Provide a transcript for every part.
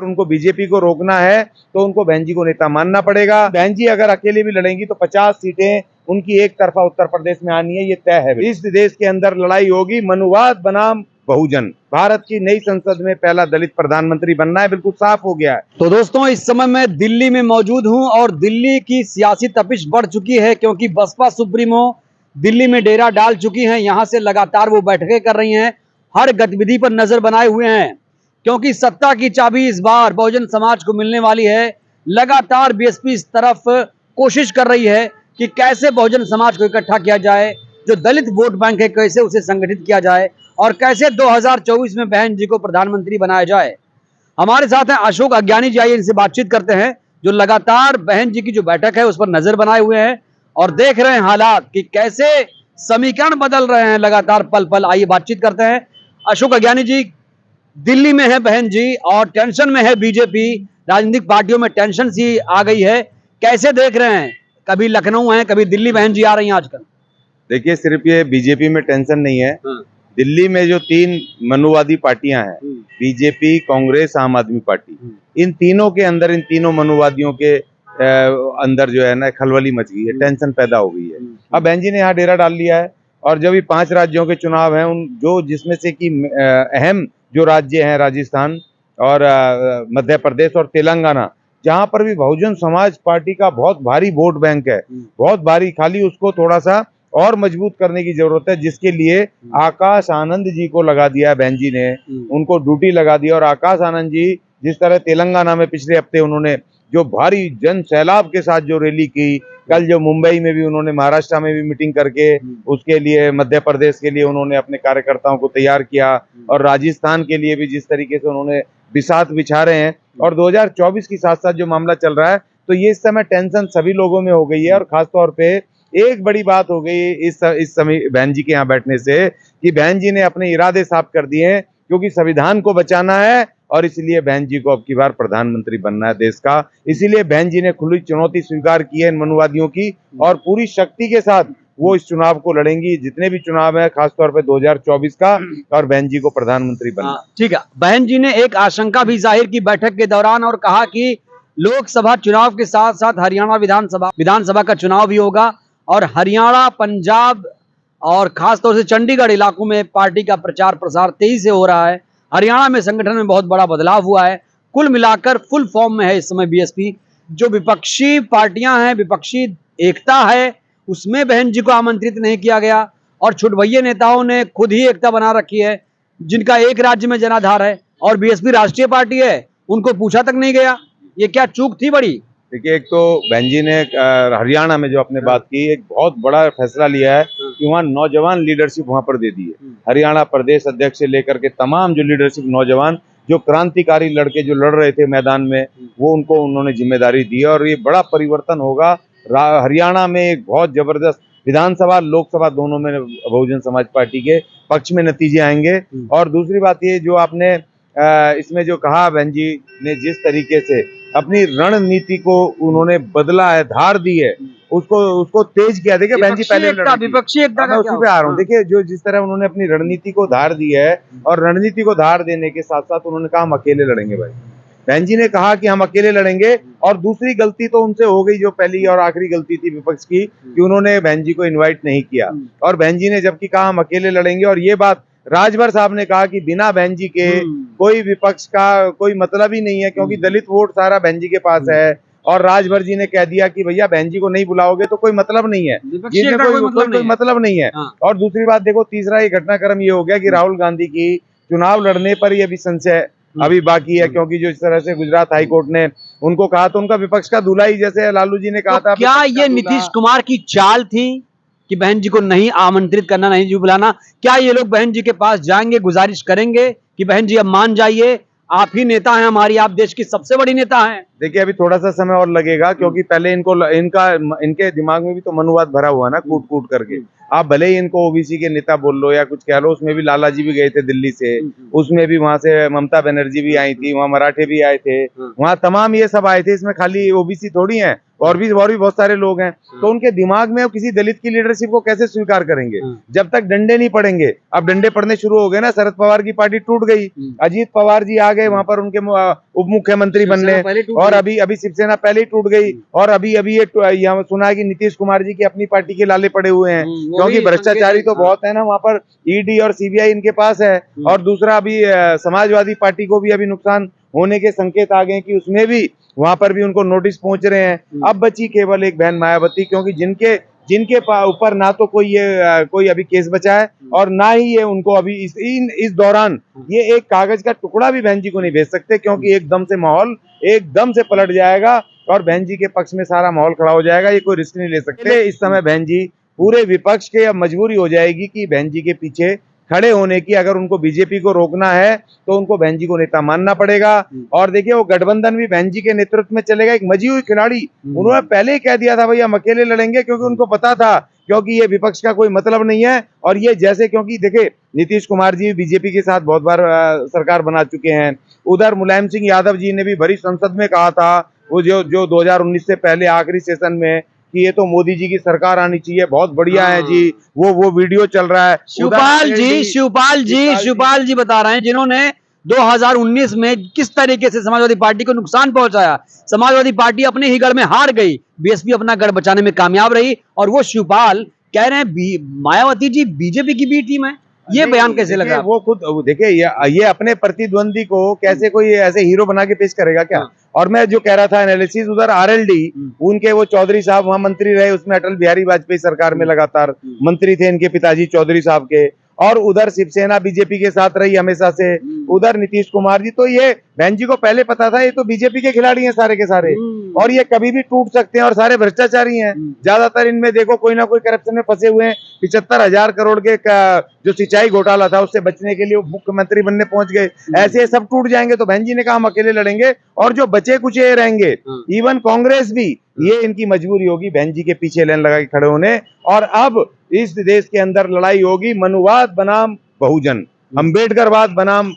उनको बीजेपी को रोकना है तो उनको बहन जी को नेता मानना पड़ेगा। बहन जी अगर अकेले भी लड़ेंगी तो 50 सीटें उनकी एक तरफा उत्तर प्रदेश में आनी है, ये तय है। इस देश के अंदर लड़ाई होगी मनुवाद बनाम बहुजन। भारत की नई संसद में पहला दलित प्रधानमंत्री बनना है, बिल्कुल साफ हो गया है। तो दोस्तों, इस समय मैं दिल्ली में मौजूद हूं और दिल्ली की सियासी तपिश बढ़ चुकी है क्योंकि बसपा सुप्रीमो दिल्ली में डेरा डाल चुकी हैं। यहां से लगातार वो बैठकें कर रही हैं, हर गतिविधि पर नजर बनाए हुए हैं क्योंकि सत्ता की चाबी इस बार बहुजन समाज को मिलने वाली है। लगातार बीएसपी इस तरफ कोशिश कर रही है कि कैसे बहुजन समाज को इकट्ठा किया जाए, जो दलित वोट बैंक है कैसे उसे संगठित किया जाए और कैसे 2024 में बहन जी को प्रधानमंत्री बनाया जाए। हमारे साथ हैं अशोक अज्ञानी जी, आइए इनसे बातचीत करते हैं, जो लगातार बहन जी की जो बैठक है उस पर नजर बनाए हुए हैं और देख रहे हैं हालात कि कैसे समीकरण बदल रहे हैं लगातार पल पल। आइए बातचीत करते हैं। अशोक अज्ञानी जी, दिल्ली में है बहन जी और टेंशन में है बीजेपी, राजनीतिक पार्टियों में टेंशन सी आ गई है, कैसे देख रहे हैं? कभी लखनऊ है, कभी दिल्ली बहन जी आ रही हैं आजकल। देखिए, सिर्फ ये बीजेपी में टेंशन नहीं है, दिल्ली में जो 3 मनुवादी पार्टियां हैं, बीजेपी, कांग्रेस, आम आदमी पार्टी, इन तीनों के अंदर, इन तीनों मनुवादियों के अंदर जो है ना खलबली मच गई है, टेंशन पैदा हो गई है। अब बहन जी ने यहाँ डेरा डाल लिया है और जब ये 5 राज्यों के चुनाव हैं, उन जो जिसमें से कि अहम जो राज्य हैं राजस्थान और मध्य प्रदेश और तेलंगाना, जहां पर भी बहुजन समाज पार्टी का बहुत भारी वोट बैंक है, बहुत भारी, खाली उसको थोड़ा सा और मजबूत करने की जरूरत है, जिसके लिए आकाश आनंद जी को लगा दिया बहन जी ने, उनको ड्यूटी लगा दी। और आकाश आनंद जी जिस तरह तेलंगाना में पिछले हफ्ते उन्होंने जो भारी जन सैलाब के साथ जो रैली की, कल जो मुंबई में भी उन्होंने, महाराष्ट्र में भी मीटिंग करके उसके लिए, मध्य प्रदेश के लिए उन्होंने अपने कार्यकर्ताओं को तैयार किया और राजस्थान के लिए भी जिस तरीके से उन्होंने बिसात बिछा रहे हैं और 2024 के साथ साथ जो मामला चल रहा है, तो ये इस समय टेंशन सभी लोगों में हो गई है। और खासतौर पे एक बड़ी बात हो गई इस समय बहन जी के यहाँ बैठने से कि बहन जी ने अपने इरादे साफ कर दिए हैं, क्योंकि संविधान को बचाना है और इसलिए बहन जी को अब की बार प्रधानमंत्री बनना है देश का। इसीलिए बहन जी ने खुली चुनौती स्वीकार की है इन मनुवादियों की और पूरी शक्ति के साथ वो इस चुनाव को लड़ेंगी, जितने भी चुनाव है, खासतौर पे 2024 का, और बहन जी को प्रधानमंत्री बनना। ठीक है, बहन जी ने एक आशंका भी जाहिर की बैठक के दौरान और कहा कि लोकसभा चुनाव के साथ साथ हरियाणा विधानसभा का चुनाव भी होगा और हरियाणा, पंजाब और खासतौर से चंडीगढ़ इलाकों में पार्टी का प्रचार प्रसार तेजी से हो रहा है। हरियाणा में संगठन में बहुत बड़ा बदलाव हुआ है। कुल मिलाकर फुल फॉर्म में है इस समय बीएसपी। जो विपक्षी पार्टियां हैं, विपक्षी एकता है, उसमें बहन जी को आमंत्रित नहीं किया गया और छुटभइये नेताओं ने खुद ही एकता बना रखी है, जिनका एक राज्य में जनाधार है और बीएसपी राष्ट्रीय पार्टी है, उनको पूछा तक नहीं गया। ये क्या चूक थी बड़ी? देखिए, एक तो बहन जी ने हरियाणा में जो आपने बात की, एक बहुत बड़ा फैसला लिया है कि वहाँ नौजवान लीडरशिप वहाँ पर दे दी है। हरियाणा प्रदेश अध्यक्ष से लेकर के तमाम जो लीडरशिप, नौजवान जो क्रांतिकारी लड़के जो लड़ रहे थे मैदान में, वो उनको उन्होंने जिम्मेदारी दी है और ये बड़ा परिवर्तन होगा। हरियाणा में एक बहुत जबरदस्त विधानसभा, लोकसभा दोनों में बहुजन समाज पार्टी के पक्ष में नतीजे आएंगे। और दूसरी बात ये जो आपने इसमें जो कहा, बहन जी ने जिस तरीके से अपनी रणनीति को उन्होंने बदला है, धार दी है, उसको तेज किया। देखिए, बहन जी पहले विपक्षी एकता मैं उसी पे आ रहा हूँ। देखिए, जो जिस तरह उन्होंने अपनी रणनीति को धार दी है और रणनीति को धार देने के साथ साथ उन्होंने कहा हम अकेले लड़ेंगे। भाई, बहन जी ने कहा कि हम अकेले लड़ेंगे। और दूसरी गलती तो उनसे हो गई, जो पहली और आखिरी गलती थी विपक्ष की, कि उन्होंने बहन जी को इन्वाइट नहीं किया। और बहन जी ने जबकि कहा हम अकेले लड़ेंगे, और ये बात राजभर साहब ने कहा कि बिना बहन जी के कोई विपक्ष का कोई मतलब ही नहीं है, क्योंकि दलित वोट सारा बहन जी के पास है। और राजभर जी ने कह दिया कि भैया बहन जी को नहीं बुलाओगे तो कोई मतलब नहीं है, कोई मतलब नहीं है। और दूसरी बात देखो, तीसरा ये घटनाक्रम ये हो गया कि राहुल गांधी की चुनाव लड़ने पर ये भी संशय अभी बाकी है, क्योंकि जो इस तरह से गुजरात हाईकोर्ट ने उनको कहा, तो उनका विपक्ष का दूल्हा ही, जैसे लालू जी ने कहा था। क्या ये नीतीश कुमार की चाल थी कि बहन जी को नहीं आमंत्रित करना, नहीं जी बुलाना? क्या ये लोग बहन जी के पास जाएंगे, गुजारिश करेंगे कि बहन जी अब मान जाइए, आप ही नेता हैं हमारी, आप देश की सबसे बड़ी नेता हैं? देखिए, अभी थोड़ा सा समय और लगेगा, क्योंकि पहले इनके दिमाग में भी तो मनुवाद भरा हुआ ना, कूट कूट करके। आप भले ही इनको ओबीसी के नेता बोल लो या कुछ कह लो, उसमें भी लाला जी भी गए थे दिल्ली से, उसमें भी वहां से ममता बनर्जी भी आई थी, वहां मराठे भी आए थे, वहां तमाम ये सब आए थे। इसमें खाली ओबीसी थोड़ी है, और भी बहुत सारे लोग हैं, तो उनके दिमाग में वो किसी दलित की लीडरशिप को कैसे स्वीकार करेंगे जब तक डंडे नहीं पड़ेंगे। अब डंडे पड़ने शुरू हो गए ना, शरद पवार की पार्टी टूट गई, अजीत पवार जी आ गए वहां पर उनके उप मुख्यमंत्री बनने, और अभी शिवसेना पहले ही टूट गई, और अभी ये सुना है कि नीतीश कुमार जी की अपनी पार्टी के लाले पड़े हुए हैं, क्योंकि भ्रष्टाचारी तो बहुत है ना वहां पर, ईडी और सीबीआई इनके पास है। और दूसरा अभी समाजवादी पार्टी को भी अभी नुकसान होने के संकेत आ गए कि उसमें भी वहां पर भी उनको नोटिस पहुंच रहे हैं। अब बची केवल एक बहन मायावती, क्योंकि जिनके ऊपर ना तो कोई अभी केस बचा है, और ना ही ये उनको अभी इस दौरान ये एक कागज का टुकड़ा भी बहन जी को नहीं भेज सकते, क्योंकि एकदम से माहौल एकदम से पलट जाएगा और बहन जी के पक्ष में सारा माहौल खड़ा हो जाएगा। ये कोई रिस्क नहीं ले सकते इस समय बहन जी। पूरे विपक्ष के अब मजबूरी हो जाएगी कि बहन जी के पीछे खड़े होने की। अगर उनको बीजेपी को रोकना है तो उनको बहन जी को नेता मानना पड़ेगा। और देखिए वो गठबंधन भी बहन जी के नेतृत्व में चलेगा। एक मजी हुई खिलाड़ी, उन्होंने पहले ही कह दिया था भाई हम अकेले लड़ेंगे, क्योंकि उनको पता था क्योंकि ये विपक्ष का कोई मतलब नहीं है। और ये जैसे, क्योंकि देखिए नीतीश कुमार जी बीजेपी के साथ बहुत बार सरकार बना चुके हैं। उधर मुलायम सिंह यादव जी ने भी भरी संसद में कहा था, वो जो 2019 से पहले आखिरी सेशन में, कि ये तो मोदी जी की सरकार आनी चाहिए, बहुत बढ़िया है जी। वो वीडियो चल रहा है। शिवपाल जी बता रहे हैं जिन्होंने 2019 में किस तरीके से समाजवादी पार्टी को नुकसान पहुंचाया। समाजवादी पार्टी अपने ही गढ़ में हार गई, बीएसपी अपना गढ़ बचाने में कामयाब रही, और वो शिवपाल कह रहे हैं मायावती जी बीजेपी की बी टीम है। ये बयान कैसे लगा? वो खुद देखिए ये अपने प्रतिद्वंदी को कैसे कोई ऐसे हीरो बना के पेश करेगा क्या? और मैं जो कह रहा था एनालिसिस, उधर आरएलडी उनके वो चौधरी साहब वहां मंत्री रहे, उसमें अटल बिहारी वाजपेयी सरकार में लगातार मंत्री थे इनके पिताजी चौधरी साहब के। और उधर शिवसेना बीजेपी के साथ रही हमेशा से, उधर नीतीश कुमार जी। तो ये बहन जी को पहले पता था ये तो बीजेपी के खिलाड़ी हैं सारे के सारे, और ये कभी भी टूट सकते हैं, और सारे भ्रष्टाचारी हैं। ज्यादातर इनमें देखो कोई ना कोई करप्शन में फंसे हुए हैं। 75,000 करोड़ के जो सिंचाई घोटाला था उससे बचने के लिए वो मुख्यमंत्री बनने पहुंच गए। ऐसे सब टूट जाएंगे। तो बहन जी ने कहा हम अकेले लड़ेंगे, और जो बचे कुछ ये रहेंगे, इवन कांग्रेस भी, ये इनकी मजबूरी होगी बहन जी के पीछे लाइन लगा के खड़े होने। और अब इस देश के अंदर लड़ाई होगी मनुवाद बनाम बहुजन, अंबेडकरवाद बनाम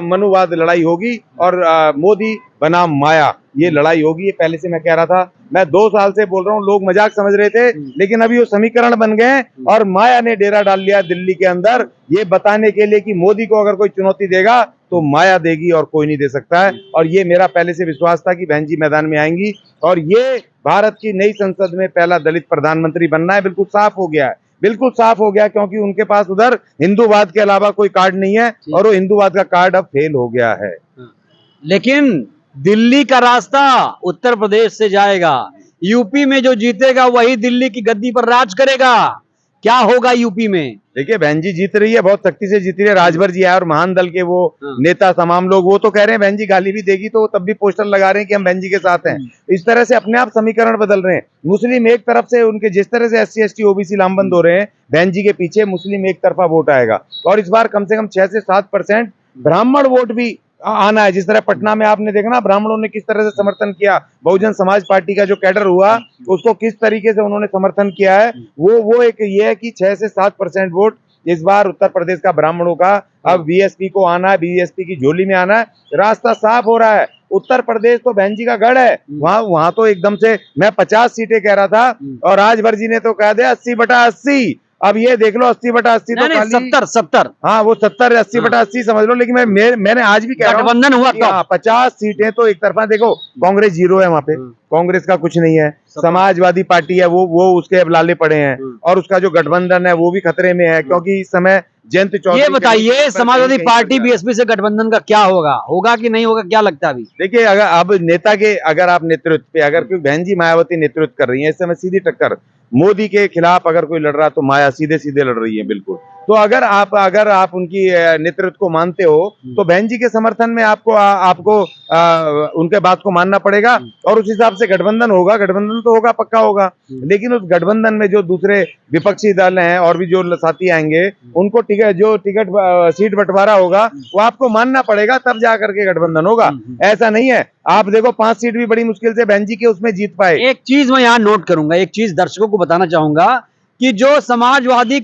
मनुवाद लड़ाई होगी, और मोदी बनाम माया ये लड़ाई होगी। ये पहले से मैं कह रहा था, मैं 2 साल से बोल रहा हूँ, लोग मजाक समझ रहे थे, लेकिन अभी वो समीकरण बन गए और माया ने डेरा डाल लिया दिल्ली के अंदर, ये बताने के लिए कि मोदी को अगर कोई चुनौती देगा तो माया देगी और कोई नहीं दे सकता है। और ये मेरा पहले से विश्वास था कि बहन जी मैदान में आएंगी, और ये भारत की नई संसद में पहला दलित प्रधानमंत्री बनना है। बिल्कुल साफ हो गया है, बिल्कुल साफ हो गया, क्योंकि उनके पास उधर हिंदूवाद के अलावा कोई कार्ड नहीं है, और वो हिंदूवाद का कार्ड अब फेल हो गया है। लेकिन दिल्ली का रास्ता उत्तर प्रदेश से जाएगा। यूपी में जो जीतेगा वही दिल्ली की गद्दी पर राज करेगा। क्या होगा यूपी में? देखिए बहन जी जीत रही है, बहुत सख्ती से जीत रही है। राजभर जी आए और महान दल के वो नेता तमाम लोग, वो तो कह रहे हैं बहन जी गाली भी देगी, तो तब भी पोस्टर लगा रहे हैं कि हम बहन जी के साथ हैं। इस तरह से अपने आप समीकरण बदल रहे हैं। मुस्लिम एक तरफ से, उनके जिस तरह से SC ST OBC लामबंद हो रहे हैं, बहन जी के पीछे मुस्लिम एक तरफा वोट आएगा। और इस बार कम से कम 6 से 7% ब्राह्मण वोट भी आना है। जिस तरह पटना में आपने देखा ना, ब्राह्मणों ने किस तरह से समर्थन किया, बहुजन समाज पार्टी का जो कैडर हुआ उसको किस तरीके से उन्होंने समर्थन किया है। वो एक ये है कि 6 से 7% वोट इस बार उत्तर प्रदेश का ब्राह्मणों का अब बीएसपी को आना है, बीएसपी की झोली में आना है। रास्ता साफ हो रहा है। उत्तर प्रदेश तो बहन जी का गढ़ है, वहां तो एकदम से मैं 50 सीटें कह रहा था, और राजभर जी ने तो कह दिया 80/80। अब ये देख लो 80/80 तो 70। हाँ वो 70 80/80 समझ लो। लेकिन मैंने आज भी कह रहा हूँ गठबंधन हुआ तो 50 सीटें तो एक तरफा। देखो कांग्रेस 0 है वहां पे, कांग्रेस का कुछ नहीं है। समाजवादी पार्टी है वो उसके अब लाले पड़े हैं, और उसका जो गठबंधन है वो भी खतरे में है, क्योंकि इस समय जयंत चौधरी। ये बताइए समाजवादी पार्टी बीएसपी से गठबंधन का क्या होगा कि नहीं होगा, क्या लगता है अभी? देखिए अब नेता के अगर आप नेतृत्व पे, अगर कोई बहन जी मायावती नेतृत्व कर रही है इस समय सीधी टक्कर, मोदी के खिलाफ अगर कोई लड़ रहा तो माया सीधे सीधे लड़ रही है बिल्कुल। तो अगर आप उनकी नेतृत्व को मानते हो तो बहन जी के समर्थन में आपको उनके बात को मानना पड़ेगा, और उस हिसाब से गठबंधन होगा। गठबंधन तो होगा, पक्का होगा, लेकिन उस गठबंधन में जो दूसरे विपक्षी दल हैं और भी जो साथी आएंगे, उनको टिकट सीट बंटवारा होगा वो आपको मानना पड़ेगा, तब जा करके गठबंधन होगा। ऐसा नहीं है, आप देखो 5 सीट भी बड़ी मुश्किल से बहन जी के उसमें जीत पाए। एक चीज मैं यहाँ नोट करूंगा, एक चीज दर्शकों को बताना चाहूंगा कि जो समाजवादी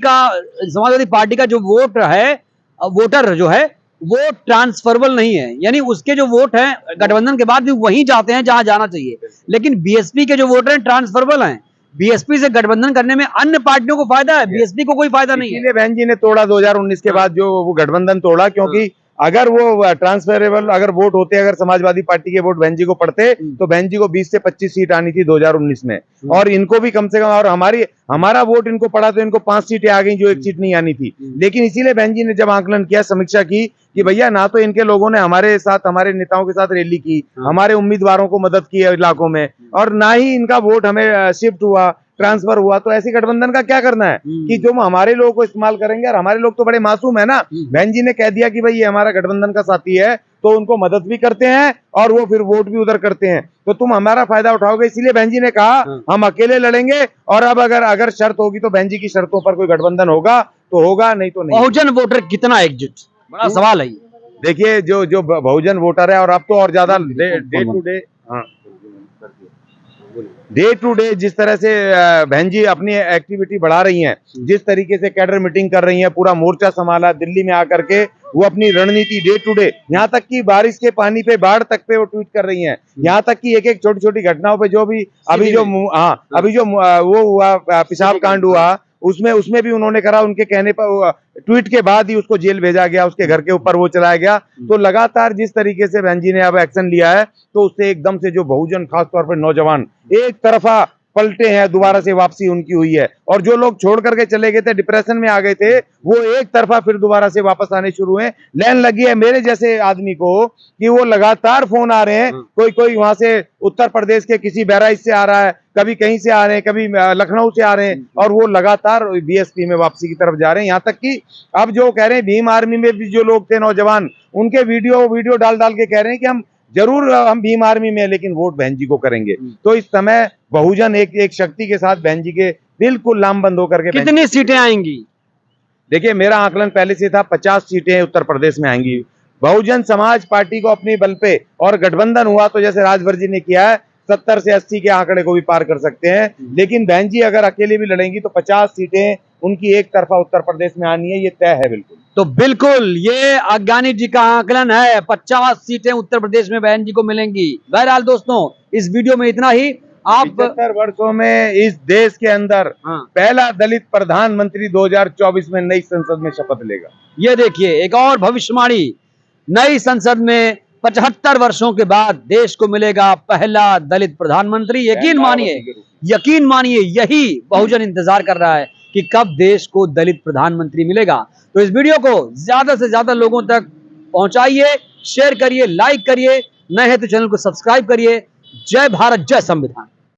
पार्टी का जो वोटर जो है, वो ट्रांसफरेबल नहीं है, यानी उसके जो वोट हैं गठबंधन के बाद भी वहीं जाते हैं जहां जाना चाहिए। लेकिन बीएसपी के जो वोटर हैं ट्रांसफरेबल हैं। बीएसपी से गठबंधन करने में अन्य पार्टियों को फायदा है, बीएसपी को कोई फायदा नहीं है। इसीलिए बहन जी ने तोड़ा 2019 के बाद जो वो गठबंधन तोड़ा, क्योंकि अगर वो ट्रांसफरेबल अगर वोट होते, अगर समाजवादी पार्टी के वोट बहन जी को पड़ते तो बहन जी को 20 से 25 सीट आनी थी 2019 में, और इनको भी कम से कम, और हमारा वोट इनको पड़ा तो इनको 5 सीटें आ गई जो 1 सीट नहीं आनी थी। लेकिन इसीलिए बहन जी ने जब आकलन किया, समीक्षा की कि भैया ना तो इनके लोगों ने हमारे साथ, हमारे नेताओं के साथ रैली की, हमारे उम्मीदवारों को मदद की इलाकों में, और ना ही इनका वोट हमें शिफ्ट हुआ, ट्रांसफर हुआ, तो ऐसी गठबंधन का क्या करना है कि जो हमारे लोगों को इस्तेमाल करेंगे। और हमारे लोग तो बड़े मासूम है ना, बहन जी ने कह दिया कि भाई ये हमारा गठबंधन का साथी है, तो उनको मदद भी करते हैं और वो फिर वोट भी उधर करते हैं, तो तुम हमारा फायदा उठाओगे। इसीलिए बहन जी ने कहा हम अकेले लड़ेंगे, और अब अगर शर्त होगी तो बहन जी की शर्तों पर कोई गठबंधन होगा तो होगा, नहीं तो नहीं। बहुजन वोटर कितना एकजुट, बड़ा सवाल है। देखिए जो बहुजन वोटर है, और अब तो और ज्यादा डे टू डे जिस तरह से बहन जी अपनी एक्टिविटी बढ़ा रही हैं, जिस तरीके से कैडर मीटिंग कर रही हैं, पूरा मोर्चा संभाला दिल्ली में आकर के, वो अपनी रणनीति डे टू डे, यहाँ तक कि बारिश के पानी पे, बाढ़ तक पे वो ट्वीट कर रही हैं, यहाँ तक कि एक एक छोटी छोटी घटनाओं पे, जो भी अभी जो वो हुआ पेशाब कांड हुआ, उसमें भी उन्होंने करा, उनके कहने पर ट्वीट के बाद ही उसको जेल भेजा गया, उसके घर के ऊपर वो चलाया गया। तो लगातार जिस तरीके से बहन जी ने अब एक्शन लिया है, तो उससे एकदम से जो बहुजन, खासतौर पर नौजवान, एक तरफा पलटे हैं, दोबारा से वापसी उनकी हुई है, और जो लोग छोड़ करके चले गए थे, डिप्रेशन में आ गए थे, वो एक तरफा फिर दोबारा से वापस आने शुरू हुए। लाइन लगी है मेरे जैसे आदमी को कि वो लगातार फोन आ रहे हैं, कोई वहां से उत्तर प्रदेश के किसी बहराइच से आ रहा है, कभी कहीं से आ रहे हैं, कभी लखनऊ से आ रहे हैं, और वो लगातार बीएसपी में वापसी की तरफ जा रहे हैं। यहाँ तक कि अब जो कह रहे हैं भीम आर्मी में भी जो लोग थे नौजवान, उनके वीडियो डाल के कह रहे हैं कि हम भीम आर्मी में, लेकिन वोट बहन जी को करेंगे। तो इस समय बहुजन एक शक्ति के साथ बहन जी के बिल्कुल लामबंद होकर के। कितनी सीटें आएंगी? देखिए मेरा आकलन पहले से था 50 सीटें उत्तर प्रदेश में आएंगी। बहुजन समाज पार्टी को अपनी बल पे, और गठबंधन हुआ तो जैसे राजभर जी ने किया है 70 से 80 के आंकड़े को भी पार कर सकते हैं। लेकिन बहन जी अगर अकेले भी लड़ेंगी तो 50 सीटें उनकी एक तरफा उत्तर प्रदेश में आनी है, ये तय है बिल्कुल। तो बिल्कुल ये अज्ञानी जी का आकलन है, 50 सीटें उत्तर प्रदेश में बहन जी को मिलेंगी। बहरहाल दोस्तों, इस वीडियो में इतना ही। आप 75 वर्षों में इस देश के अंदर पहला दलित प्रधानमंत्री 2024 में नई संसद में शपथ लेगा। ये देखिए एक और भविष्यवाणी, नई संसद में 75 वर्षों के बाद देश को मिलेगा पहला दलित प्रधानमंत्री। यकीन मानिए यही बहुजन इंतजार कर रहा है कि कब देश को दलित प्रधानमंत्री मिलेगा। तो इस वीडियो को ज्यादा से ज्यादा लोगों तक पहुंचाइए, शेयर करिए, लाइक करिए, नए हैं तो चैनल को सब्सक्राइब करिए। जय भारत, जय संविधान।